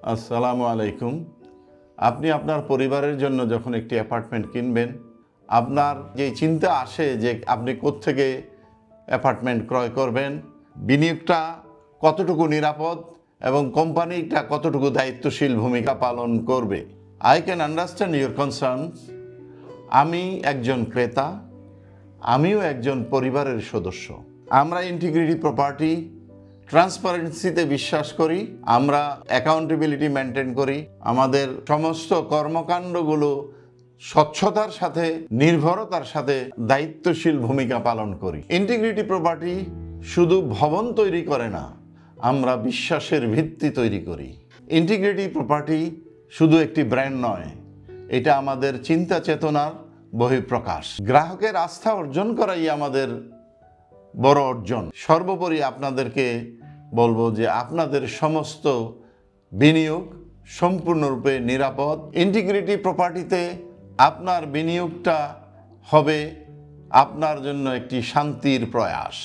আসসালামু আলাইকুম। আপনি আপনার পরিবারের জন্য যখন একটি অ্যাপার্টমেন্ট কিনবেন, আপনার যে চিন্তা আসে যে আপনি কোত্থেকে অ্যাপার্টমেন্ট ক্রয় করবেন, বিনিয়োগটা কতটুকু নিরাপদ এবং কোম্পানিটা কতটুকু দায়িত্বশীল ভূমিকা পালন করবে। I can understand your concerns. আমি একজন ক্রেতা, আমিও একজন পরিবারের সদস্য। আমরা ইন্টিগ্রিটি প্রপার্টি ট্রান্সপারেন্সিতে বিশ্বাস করি, আমরা অ্যাকাউন্টেবিলিটি মেনটেন করি, আমাদের সমস্ত কর্মকাণ্ডগুলো স্বচ্ছতার সাথে, নির্ভরতার সাথে দায়িত্বশীল ভূমিকা পালন করি। ইন্টিগ্রিটি প্রপার্টি শুধু ভবন তৈরি করে না, আমরা বিশ্বাসের ভিত্তি তৈরি করি। ইন্টিগ্রিটি প্রপার্টি শুধু একটি ব্র্যান্ড নয়, এটা আমাদের চিন্তা চেতনার বহিঃপ্রকাশ। গ্রাহকের আস্থা অর্জন করাই আমাদের বড় অর্জন। সর্বোপরি আপনাদেরকে বলবো যে আপনাদের সমস্ত বিনিয়োগ সম্পূর্ণরূপে নিরাপদ। ইন্টিগ্রিটি প্রপার্টিতে আপনার বিনিয়োগটা হবে আপনার জন্য একটি শান্তির প্রয়াস।